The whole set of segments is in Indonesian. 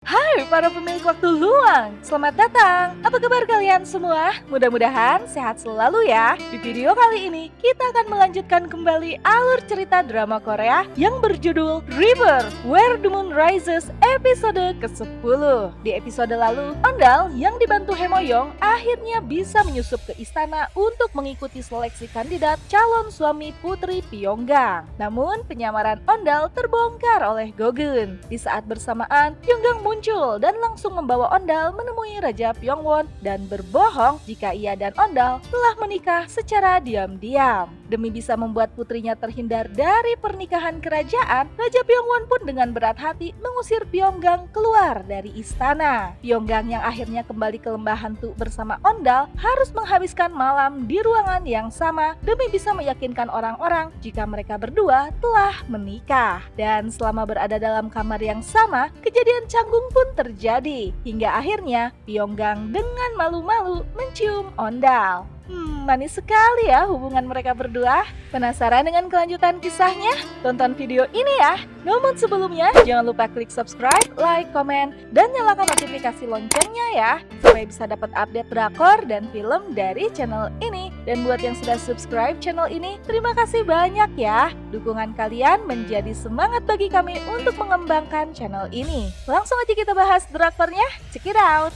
Hai para pemilik waktu luang, selamat datang. Apa kabar kalian semua? Mudah-mudahan sehat selalu ya. Di video kali ini, kita akan melanjutkan kembali alur cerita drama Korea yang berjudul River, Where the Moon Rises episode ke-10. Di episode lalu, Ondal yang dibantu Hemoyong akhirnya bisa menyusup ke istana untuk mengikuti seleksi kandidat calon suami putri Pyonggang. Namun, penyamaran Ondal terbongkar oleh Gogun. Di saat bersamaan, Pyonggang muncul dan langsung membawa Ondal menemui Raja Pyongwon dan berbohong jika ia dan Ondal telah menikah secara diam-diam. Demi bisa membuat putrinya terhindar dari pernikahan kerajaan, Raja Pyongwon pun dengan berat hati mengusir Pyonggang keluar dari istana. Pyonggang yang akhirnya kembali ke lembah hantu bersama Ondal harus menghabiskan malam di ruangan yang sama demi bisa meyakinkan orang-orang jika mereka berdua telah menikah. Dan selama berada dalam kamar yang sama, kejadian canggung pun terjadi, hingga akhirnya Pyonggang dengan malu-malu mencium Ondal. Manis sekali ya hubungan mereka berdua. Penasaran dengan kelanjutan kisahnya? Tonton video ini ya. Namun sebelumnya, jangan lupa klik subscribe, like, komen, dan nyalakan notifikasi loncengnya ya, supaya bisa dapat update drakor dan film dari channel ini. Dan buat yang sudah subscribe channel ini, terima kasih banyak ya. Dukungan kalian menjadi semangat bagi kami untuk mengembangkan channel ini. Langsung aja kita bahas drakornya, check it out!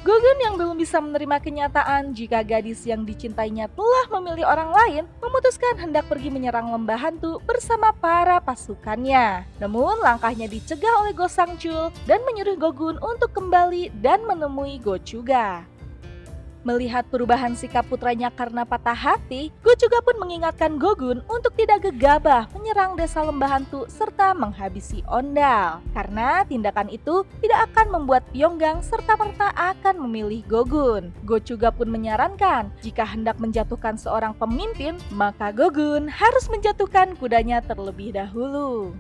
Gogun yang belum bisa menerima kenyataan jika gadis yang dicintainya telah memilih orang lain, memutuskan hendak pergi menyerang lembah hantu bersama para pasukannya. Namun langkahnya dicegah oleh Go Sang-chul dan menyuruh Gogun untuk kembali dan menemui Go Chuga. Melihat perubahan sikap putranya karena patah hati, Go Chuga pun mengingatkan Gogun untuk tidak gegabah menyerang desa lembah hantu serta menghabisi Ondal. Karena tindakan itu tidak akan membuat Pyonggang serta-merta akan memilih Gogun. Go Chuga pun menyarankan jika hendak menjatuhkan seorang pemimpin, maka Gogun harus menjatuhkan kudanya terlebih dahulu.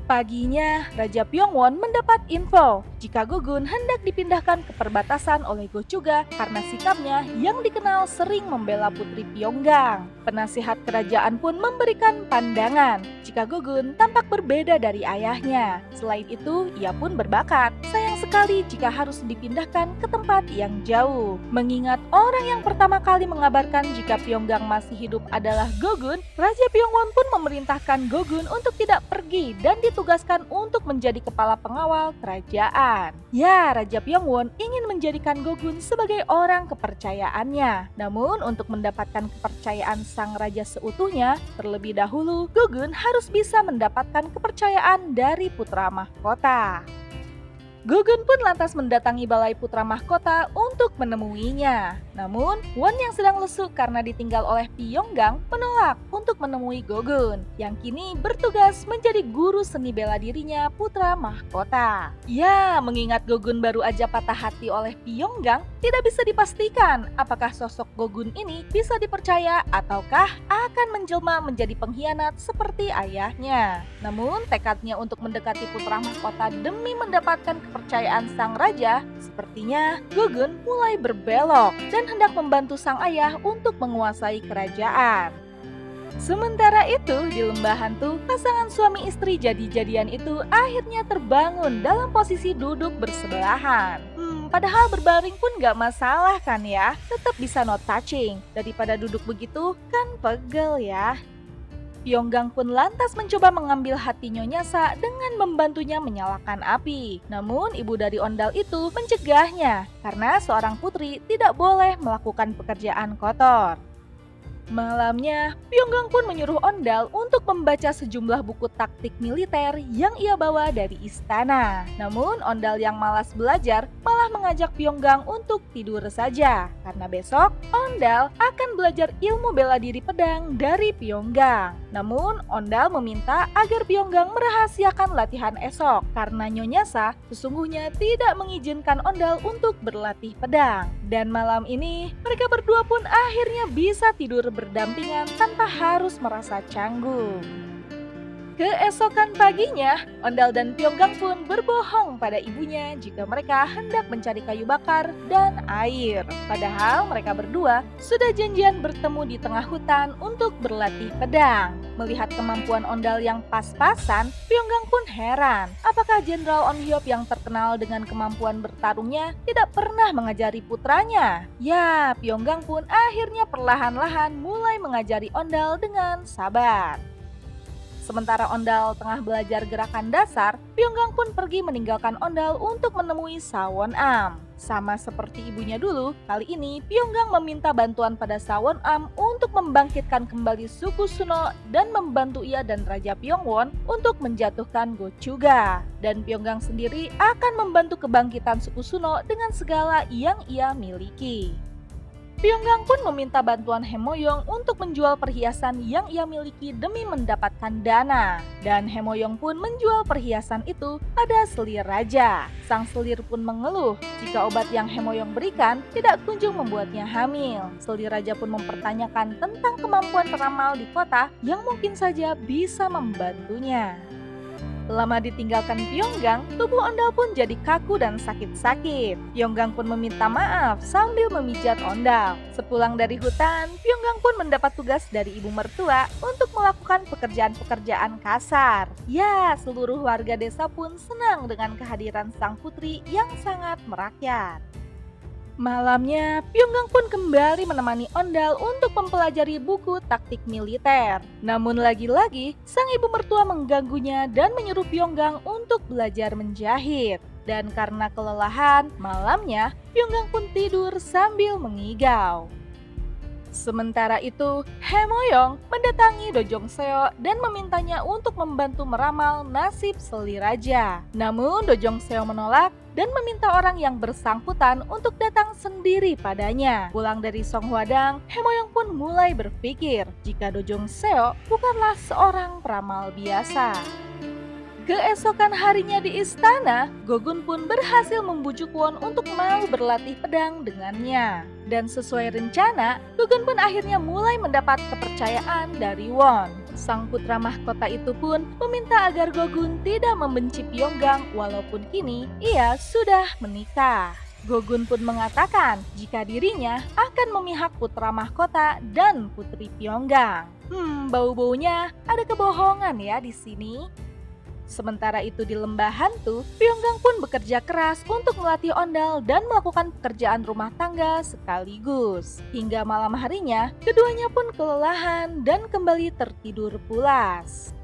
Paginya, Raja Pyongwon mendapat info jika Gogun hendak dipindahkan ke perbatasan oleh Go Chuga karena sikapnya yang dikenal sering membela putri Pyonggang. Penasihat kerajaan pun memberikan pandangan jika Gogun tampak berbeda dari ayahnya. Selain itu, ia pun berbakat. Sayang sekali jika harus dipindahkan ke tempat yang jauh. Mengingat orang yang pertama kali mengabarkan jika Pyonggang masih hidup adalah Gogun, Raja Pyongwon pun memerintahkan Gogun untuk tidak pergi dan ditugaskan untuk menjadi kepala pengawal kerajaan. Ya, Raja Pyongwon ingin menjadikan Gogun sebagai orang kepercayaannya. Namun untuk mendapatkan kepercayaan sang raja seutuhnya, terlebih dahulu Gogun harus bisa mendapatkan kepercayaan dari putra mahkota. Gogun pun lantas mendatangi balai putra mahkota untuk menemuinya. Namun, Won yang sedang lesu karena ditinggal oleh Pyonggang menolak untuk menemui Gogun, yang kini bertugas menjadi guru seni bela dirinya putra mahkota. Ya, mengingat Gogun baru aja patah hati oleh Pyonggang, tidak bisa dipastikan apakah sosok Gogun ini bisa dipercaya ataukah akan menjelma menjadi pengkhianat seperti ayahnya. Namun, tekadnya untuk mendekati putra mahkota demi mendapatkan kepercayaan sang raja, sepertinya Gogun mulai berbelok dan hendak membantu sang ayah untuk menguasai kerajaan. Sementara itu, di lembah hantu, pasangan suami istri jadi-jadian itu akhirnya terbangun dalam posisi duduk bersebelahan. Padahal berbaring pun gak masalah kan ya, tetap bisa no touching. Daripada duduk begitu, kan pegel ya. Pyonggang pun lantas mencoba mengambil hati Nyonya Sa dengan membantunya menyalakan api. Namun ibu dari Ondal itu mencegahnya karena seorang putri tidak boleh melakukan pekerjaan kotor. Malamnya, Pyonggang pun menyuruh Ondal untuk membaca sejumlah buku taktik militer yang ia bawa dari istana. Namun Ondal yang malas belajar malah mengajak Pyonggang untuk tidur saja. Karena besok, Ondal akan belajar ilmu bela diri pedang dari Pyonggang. Namun Ondal meminta agar Pyonggang merahasiakan latihan esok karena Nyonya Sa sesungguhnya tidak mengizinkan Ondal untuk berlatih pedang. Dan malam ini, mereka berdua pun akhirnya bisa tidur berdampingan tanpa harus merasa canggung. Keesokan paginya, Ondal dan Pyonggang pun berbohong pada ibunya jika mereka hendak mencari kayu bakar dan air. Padahal mereka berdua sudah janjian bertemu di tengah hutan untuk berlatih pedang. Melihat kemampuan Ondal yang pas-pasan, Pyonggang pun heran. Apakah Jenderal Onhyop yang terkenal dengan kemampuan bertarungnya tidak pernah mengajari putranya? Ya, Pyonggang pun akhirnya perlahan-lahan mulai mengajari Ondal dengan sabar. Sementara Ondal tengah belajar gerakan dasar, Pyonggang pun pergi meninggalkan Ondal untuk menemui Sawon-am. Sama seperti ibunya dulu, kali ini Pyonggang meminta bantuan pada Sawon-am untuk membangkitkan kembali suku Suno dan membantu ia dan Raja Pyongwon untuk menjatuhkan Gochuga. Dan Pyonggang sendiri akan membantu kebangkitan suku Suno dengan segala yang ia miliki. Pyonggang pun meminta bantuan Haemoyong untuk menjual perhiasan yang ia miliki demi mendapatkan dana. Dan Haemoyong pun menjual perhiasan itu pada selir raja. Sang selir pun mengeluh jika obat yang Haemoyong berikan tidak kunjung membuatnya hamil. Selir raja pun mempertanyakan tentang kemampuan peramal di kota yang mungkin saja bisa membantunya. Lama ditinggalkan Pyonggang, tubuh Ondal pun jadi kaku dan sakit-sakit. Pyonggang pun meminta maaf sambil memijat Ondal. Sepulang dari hutan, Pyonggang pun mendapat tugas dari ibu mertua untuk melakukan pekerjaan-pekerjaan kasar. Ya, seluruh warga desa pun senang dengan kehadiran sang putri yang sangat merakyat. Malamnya, Pyonggang pun kembali menemani Ondal untuk mempelajari buku taktik militer. Namun lagi-lagi, sang ibu mertua mengganggunya dan menyuruh Pyonggang untuk belajar menjahit. Dan karena kelelahan, malamnya Pyonggang pun tidur sambil mengigau. Sementara itu, Haemoyong mendatangi Dojongseo dan memintanya untuk membantu meramal nasib selir raja. Namun Dojongseo menolak dan meminta orang yang bersangkutan untuk datang sendiri padanya. Pulang dari Songhwadang, Haemoyong pun mulai berpikir jika Dojongseo bukanlah seorang peramal biasa. Keesokan harinya di istana, Gogun pun berhasil membujuk Won untuk mau berlatih pedang dengannya. Dan sesuai rencana, Gogun pun akhirnya mulai mendapat kepercayaan dari Won. Sang putra mahkota itu pun meminta agar Gogun tidak membenci Pyonggang walaupun kini ia sudah menikah. Gogun pun mengatakan jika dirinya akan memihak putra mahkota dan putri Pyonggang. Bau-baunya ada kebohongan ya di sini. Sementara itu di lembah hantu, Pyonggang pun bekerja keras untuk melatih Ondal dan melakukan pekerjaan rumah tangga sekaligus. Hingga malam harinya, keduanya pun kelelahan dan kembali tertidur pulas.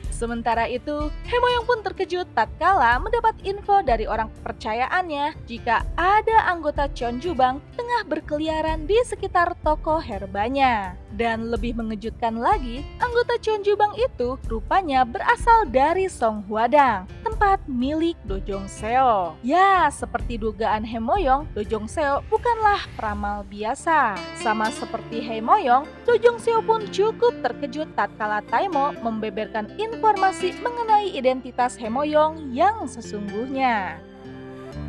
Sementara itu, Haemoyong pun terkejut tatkala mendapat info dari orang kepercayaannya jika ada anggota Cheonjubang tengah berkeliaran di sekitar toko herbanya. Dan lebih mengejutkan lagi, anggota Cheonjubang itu rupanya berasal dari Songhwadang, tempat milik Dojongseo. Ya, seperti dugaan Haemoyong, Dojongseo bukanlah peramal biasa. Sama seperti Haemoyong, Dojongseo pun cukup terkejut tatkala Taemo membeberkan informasi mengenai identitas Haemoyong yang sesungguhnya.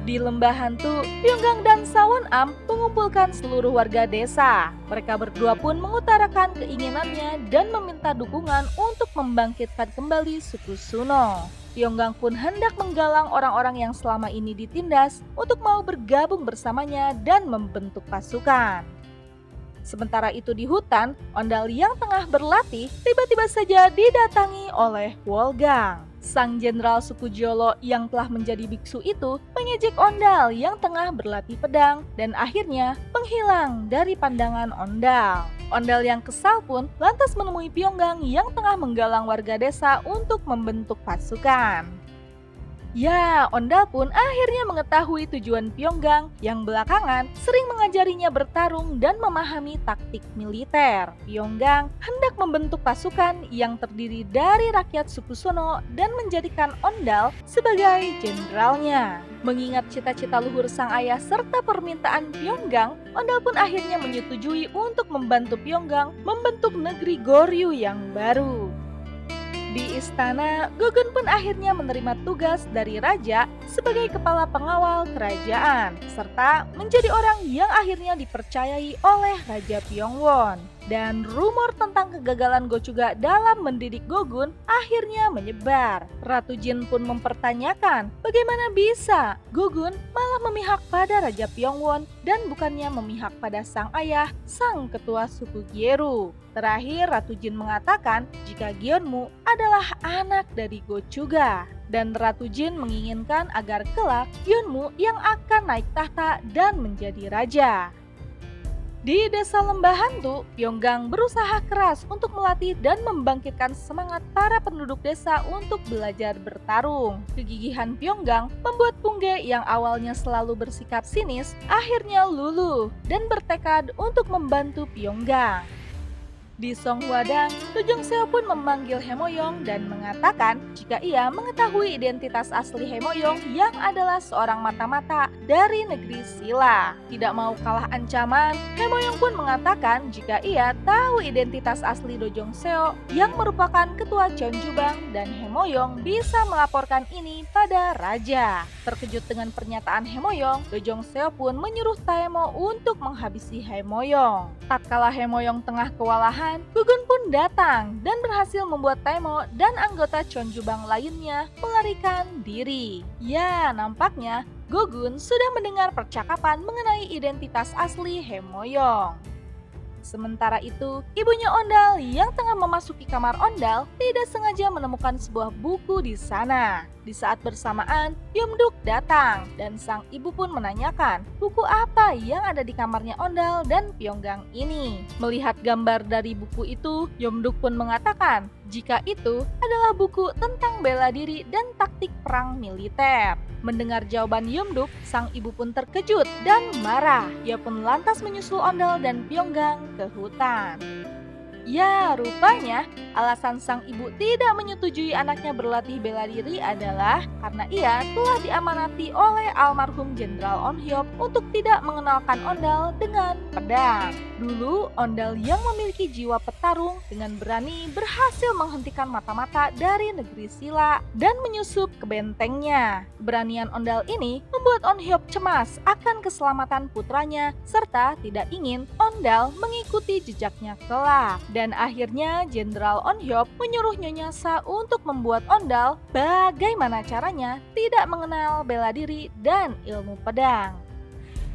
Di lembah hantu, Pyonggang dan Sawon-am mengumpulkan seluruh warga desa. Mereka berdua pun mengutarakan keinginannya dan meminta dukungan untuk membangkitkan kembali suku Suno. Pyonggang pun hendak menggalang orang-orang yang selama ini ditindas untuk mau bergabung bersamanya dan membentuk pasukan. Sementara itu di hutan, Ondal yang tengah berlatih tiba-tiba saja didatangi oleh Wolgang. Sang jenderal suku Jolo yang telah menjadi biksu itu mengejek Ondal yang tengah berlatih pedang dan akhirnya menghilang dari pandangan Ondal. Ondal yang kesal pun lantas menemui Pyonggang yang tengah menggalang warga desa untuk membentuk pasukan. Ya, Ondal pun akhirnya mengetahui tujuan Pyonggang yang belakangan sering mengajarinya bertarung dan memahami taktik militer. Pyonggang hendak membentuk pasukan yang terdiri dari rakyat suku Suno dan menjadikan Ondal sebagai jenderalnya. Mengingat cita-cita luhur sang ayah serta permintaan Pyonggang, Ondal pun akhirnya menyetujui untuk membantu Pyonggang membentuk negeri Goryeo yang baru. Di istana, Gogun pun akhirnya menerima tugas dari raja sebagai kepala pengawal kerajaan, serta menjadi orang yang akhirnya dipercayai oleh Raja Pyongwon. Dan rumor tentang kegagalan Gochuga dalam mendidik Gogun akhirnya menyebar. Ratu Jin pun mempertanyakan bagaimana bisa Gogun malah memihak pada Raja Pyongwon dan bukannya memihak pada sang ayah, sang ketua suku Gyeru. Terakhir, Ratu Jin mengatakan jika Gyeonmu adalah anak dari Gochuga. Dan Ratu Jin menginginkan agar kelak Gyeonmu yang akan naik tahta dan menjadi raja. Di desa Lembah Hantu, Pyonggang berusaha keras untuk melatih dan membangkitkan semangat para penduduk desa untuk belajar bertarung. Kegigihan Pyonggang membuat Pungge yang awalnya selalu bersikap sinis akhirnya luluh dan bertekad untuk membantu Pyonggang. Di Songhwadang, Do Jong-seo pun memanggil Hemoyong dan mengatakan jika ia mengetahui identitas asli Hemoyong yang adalah seorang mata-mata dari negeri Silla. Tidak mau kalah ancaman, Hemoyong pun mengatakan jika ia tahu identitas asli Do Jong-seo yang merupakan ketua Jeonjubang dan Hemoyong bisa melaporkan ini pada raja. Terkejut dengan pernyataan Hemoyong, Do Jong-seo pun menyuruh Taemo untuk menghabisi Hemoyong. Tatkala Hemoyong tengah kewalahan, Gogun pun datang dan berhasil membuat Taemo dan anggota Jeonjubang lainnya melarikan diri. Ya, nampaknya Gogun sudah mendengar percakapan mengenai identitas asli Hemoyong. Sementara itu, ibunya Ondal yang tengah memasuki kamar Ondal tidak sengaja menemukan sebuah buku di sana. Di saat bersamaan, Yeomduk datang dan sang ibu pun menanyakan buku apa yang ada di kamarnya Ondal dan Pyonggang ini. Melihat gambar dari buku itu, Yeomduk pun mengatakan jika itu adalah buku tentang bela diri dan taktik perang militer. Mendengar jawaban Yeomduk, sang ibu pun terkejut dan marah. Ia pun lantas menyusul Ondal dan Pyonggang ke hutan. Ya, rupanya alasan sang ibu tidak menyetujui anaknya berlatih bela diri adalah karena ia telah diamanati oleh almarhum Jenderal On-hyuk untuk tidak mengenalkan Ondal dengan pedang. Dulu, Ondal yang memiliki jiwa petarung dengan berani berhasil menghentikan mata-mata dari negeri Silla dan menyusup ke bentengnya. Keberanian Ondal ini membuat On-hyuk cemas akan keselamatan putranya serta tidak ingin Ondal mengikuti jejaknya kelak. Dan akhirnya Jenderal On-hyuk menyuruh Nyonya Sa untuk membuat Ondal bagaimana caranya tidak mengenal bela diri dan ilmu pedang.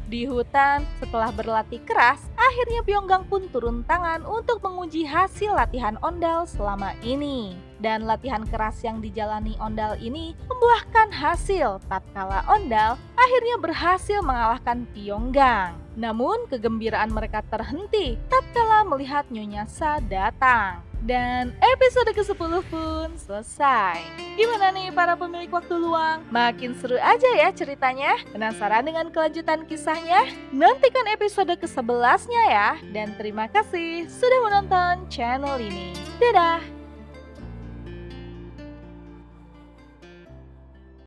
Di hutan, setelah berlatih keras, akhirnya Pyonggang pun turun tangan untuk menguji hasil latihan Ondal selama ini. Dan latihan keras yang dijalani Ondal ini membuahkan hasil tatkala Ondal akhirnya berhasil mengalahkan Pyonggang. Namun kegembiraan mereka terhenti tatkala melihat Nyonya Sa datang. Dan episode ke-10 pun selesai. Gimana nih para pemilik waktu luang? Makin seru aja ya ceritanya? Penasaran dengan kelanjutan kisahnya? Nantikan episode ke-11-nya ya. Dan terima kasih sudah menonton channel ini. Dadah!